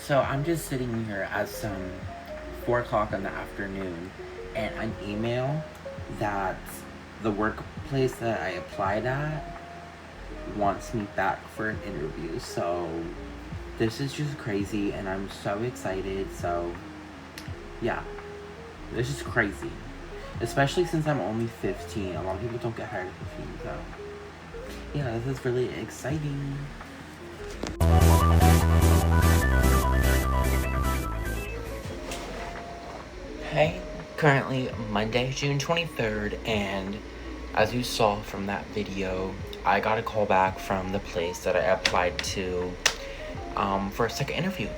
So I'm just sitting here at some 4 o'clock in the afternoon, and an email that the workplace that I applied at wants me back for an interview. So this is just crazy, and I'm so excited. So yeah, this is crazy. Especially since I'm only 15. A lot of people don't get hired at 15, so yeah, this is really exciting. Hey, currently Monday, June 23rd, and as you saw from that video, I got a call back from the place that I applied to for a second interview.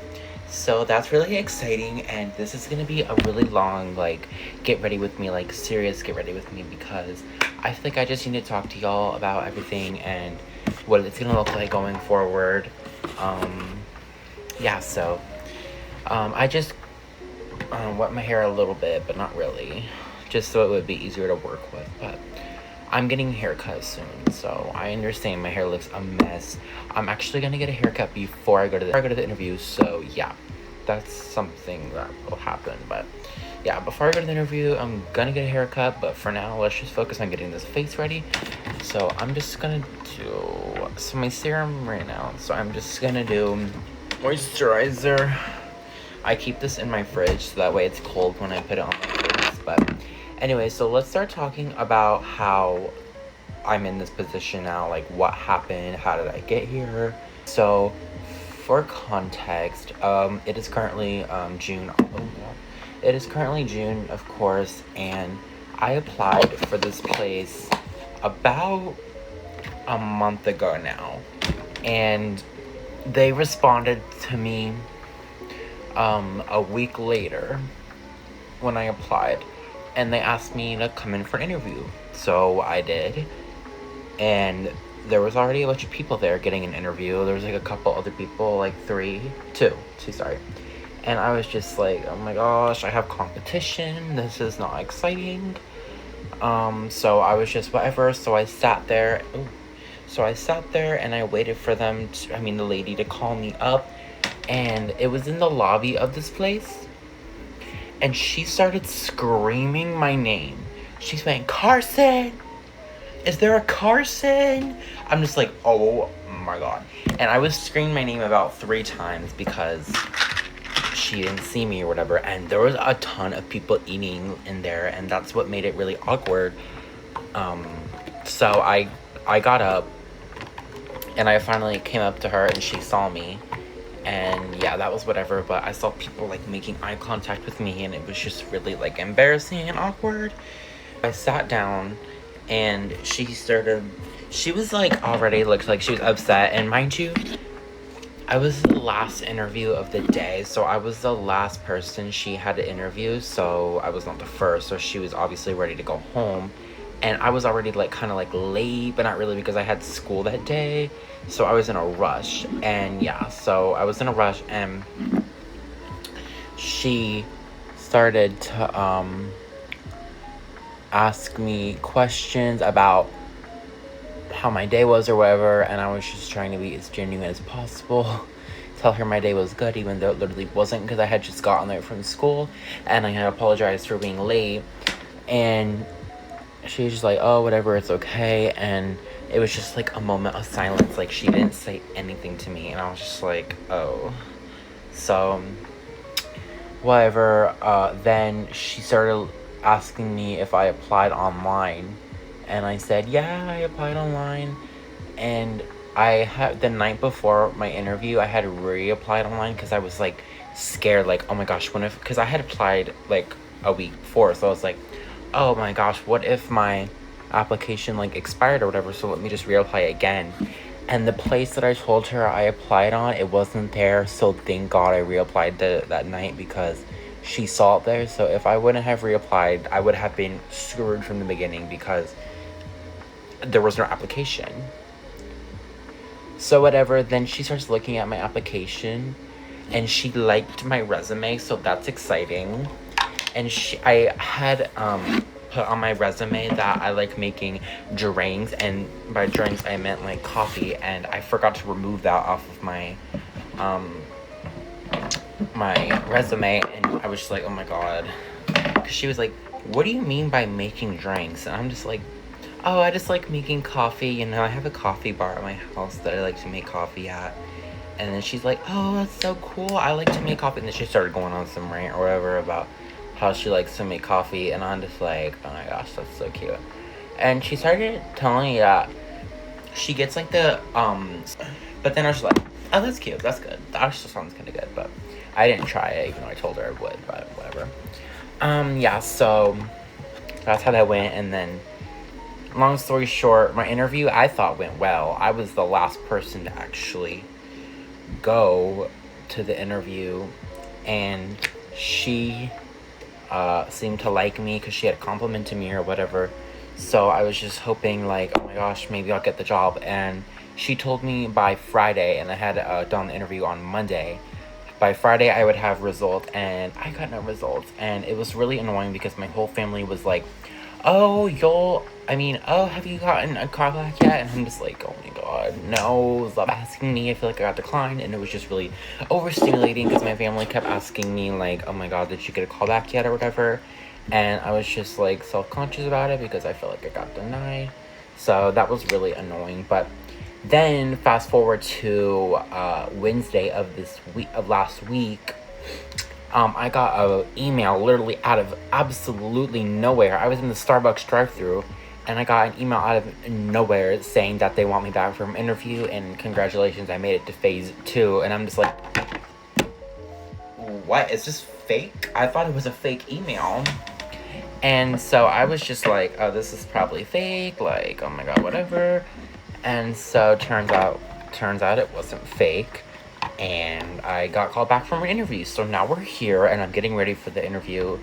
So that's really exciting, and this is gonna be a really long, like, get ready with me, like, serious get ready with me, because I feel like I just need to talk to y'all about everything and what it's gonna look like going forward. Yeah, so I just wet my hair a little bit, but not really, just so it would be easier to work with. But I'm getting a haircut soon, so I understand my hair looks a mess. I'm actually gonna get a haircut before I go to the interview, so yeah, that's something that will happen. But yeah, before I go to the interview, I'm gonna get a haircut, but for now, let's just focus on getting this face ready. So I'm just gonna do my serum right now, so I'm just gonna do moisturizer. I keep this in my fridge so that way it's cold when I put it on my face. But anyway, so let's start talking about how I'm in this position now, like what happened, how did I get here. So for context, it is currently June. It is currently June, of course, and I applied for this place about a month ago now, and they responded to me a week later when I applied, and they asked me to come in for an interview. So I did, and there was already a bunch of people there getting an interview. There was like a couple other people, like two, sorry. And I was just like, oh my gosh, I have competition. This is not exciting. So I was just whatever. So I sat there. And I waited for them the lady to call me up. And it was in the lobby of this place. And she started screaming my name. She's saying, Carson! Is there a Carson? I'm just like, oh my god. And I was screaming my name about 3 times because she didn't see me or whatever. And there was a ton of people eating in there, and that's what made it really awkward. So I got up, and I finally came up to her, and she saw me. And yeah, that was whatever, but I saw people like making eye contact with me, and it was just really like embarrassing and awkward. I sat down, and she was like already looked like she was upset. And mind you, I was the last interview of the day, so I was the last person she had to interview, so I was not the first, so she was obviously ready to go home. And I was already like kind of like late, but not really, because I had school that day, so I was in a rush. And yeah, so I was in a rush, and she started to ask me questions about how my day was or whatever, and I was just trying to be as genuine as possible. Tell her my day was good, even though it literally wasn't, because I had just gotten there from school, and I had apologized for being late. And she was just like, oh, whatever, it's okay. And it was just like a moment of silence. Like, she didn't say anything to me, and I was just like, oh. So whatever. Then she started asking me if I applied online, and I said, yeah, I applied online. And I had, the night before my interview, I had reapplied online because I was like scared, like, oh my gosh, what if, because I had applied like a week before, so I was like, oh my gosh, what if my application like expired or whatever, so let me just reapply again. And the place that I told her I applied on, it wasn't there, so thank God I reapplied that night, because she saw it there. So if I wouldn't have reapplied, I would have been screwed from the beginning, because there was no application. So whatever, then she starts looking at my application, and she liked my resume, so that's exciting. And I had put on my resume that I like making drinks, and by drinks I meant like coffee, and I forgot to remove that off of my my resume, and I was just like, oh my god. Because she was like, what do you mean by making drinks? And I'm just like, oh, I just like making coffee. You know, I have a coffee bar at my house that I like to make coffee at. And then she's like, oh, that's so cool. I like to make coffee. And then she started going on some rant or whatever about how she likes to make coffee. And I'm just like, oh my gosh, that's so cute. And she started telling me that she gets like but then I was just like, oh, that's cute. That's good. That actually sounds kind of good. But I didn't try it, even though I told her I would, but whatever. Yeah, so that's how that went. And then, long story short, my interview I thought went well. I was the last person to actually go to the interview, and she seemed to like me because she had complimented me or whatever. So I was just hoping, like, oh my gosh, maybe I'll get the job. And she told me by Friday, and I had done the interview on Monday. By Friday, I would have results, and I got no results. And it was really annoying because my whole family was like, oh, have you gotten a car back yet? And I'm just like, oh my god, no, stop asking me. I feel like I got declined, and it was just really overstimulating because my family kept asking me, like, oh my god, did you get a call back yet or whatever? And I was just like self-conscious about it because I felt like I got denied. So that was really annoying. But then fast forward to Wednesday of last week. I got an email literally out of absolutely nowhere. I was in the Starbucks drive-thru, and I got an email out of nowhere saying that they want me back for an interview, and congratulations, I made it to phase 2. And I'm just like, what? Is this fake? I thought it was a fake email. And so I was just like, oh, this is probably fake. Like, oh my god, whatever. And so turns out it wasn't fake. And I got called back from an interview. So now we're here, and I'm getting ready for the interview.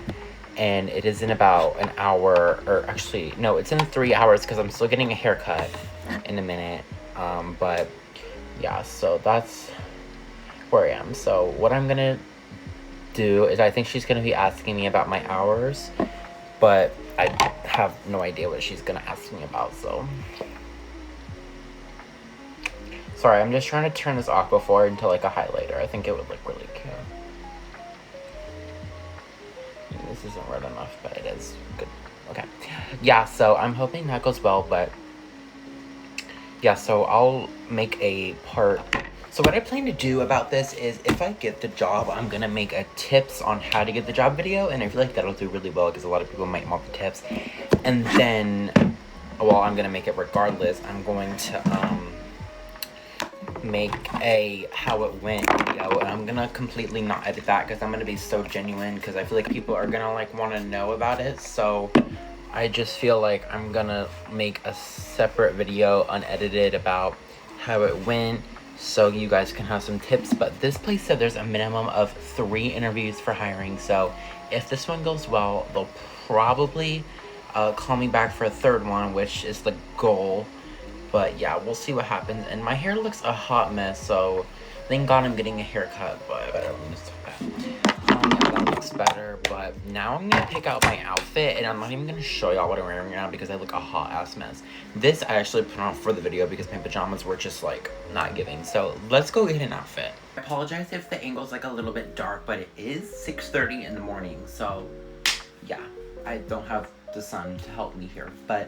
And it is in about an hour, or actually, no, it's in 3 hours because I'm still getting a haircut in a minute. But yeah, so that's where I am. So what I'm gonna do is, I think she's gonna be asking me about my hours, but I have no idea what she's gonna ask me about, so. Sorry, I'm just trying to turn this Aquaphor into like a highlighter. I think it would look really cute. This isn't red enough, but it is good. Okay. Yeah, so I'm hoping that goes well, but yeah, so I'll make a part. So what I plan to do about this is, if I get the job, I'm gonna make a tips on how to get the job video, and I feel like that'll do really well because a lot of people might want the tips. And then, well, I'm gonna make it regardless. I'm going to make a how it went video, and I'm gonna completely not edit that because I'm gonna be so genuine, because I feel like people are gonna like want to know about it. So I just feel like I'm gonna make a separate video unedited about how it went, so you guys can have some tips. But this place said there's a minimum of 3 interviews for hiring, so if this one goes well, they'll probably call me back for a 3rd one, which is the goal. But yeah, we'll see what happens. And my hair looks a hot mess, so thank god I'm getting a haircut. But yeah, that looks better. But now I'm gonna pick out my outfit, and I'm not even gonna show y'all what I'm wearing right now because I look a hot ass mess. This I actually put on for the video because my pajamas were just like not giving. So let's go get an outfit. I apologize if the angle's like a little bit dark, but it is 6:30 in the morning. So yeah, I don't have the sun to help me here, but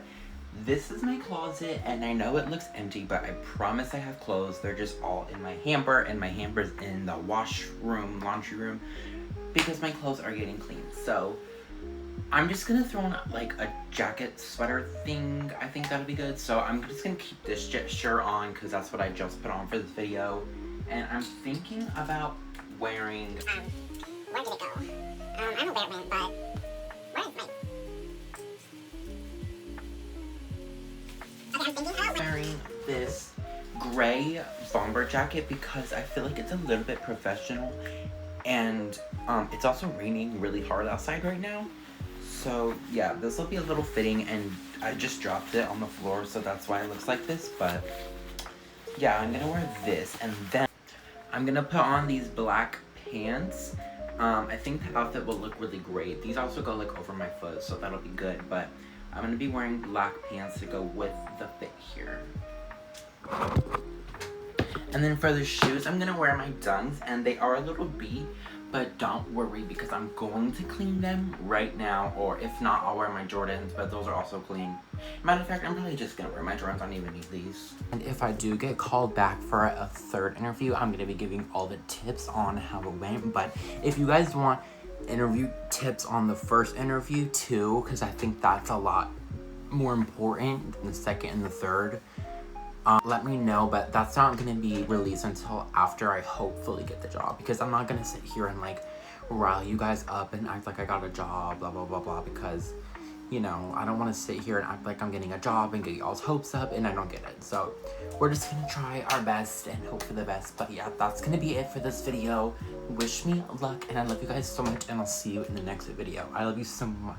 this is my closet, and I know it looks empty, but I promise I have clothes. They're just all in my hamper, and my hamper's in the laundry room, because my clothes are getting clean. So I'm just gonna throw on like a jacket sweater thing. I think that'll be good. So I'm just gonna keep this shirt on because that's what I just put on for this video. And I'm thinking about wearing... where did it go? I don't know where it went, but... where is my... wearing this gray bomber jacket because I feel like it's a little bit professional, and it's also raining really hard outside right now. So yeah, this will be a little fitting, and I just dropped it on the floor, so that's why it looks like this. But yeah, I'm gonna wear this, and then I'm gonna put on these black pants. I think the outfit will look really great. These also go like over my foot, so that'll be good. But I'm gonna be wearing black pants to go with the fit here. And then for the shoes, I'm gonna wear my Dunks, and they are a little beat, But don't worry, because I'm going to clean them right now, or if not, I'll wear my Jordans, but those are also clean. Matter of fact, I'm probably just gonna wear my Jordans. I don't even need these. And if I do get called back for a third interview, I'm gonna be giving all the tips on how it went. But if you guys want interview tips on the first interview too, because I think that's a lot more important than the second and the third, let me know. But that's not gonna be released until after I hopefully get the job, because I'm not gonna sit here and like rile you guys up and act like I got a job, blah blah blah blah, because you know, I don't want to sit here and act like I'm getting a job and get y'all's hopes up and I don't get it. So we're just gonna try our best and hope for the best. But yeah, that's gonna be it for this video. Wish me luck, and I love you guys so much, and I'll see you in the next video. I love you so much.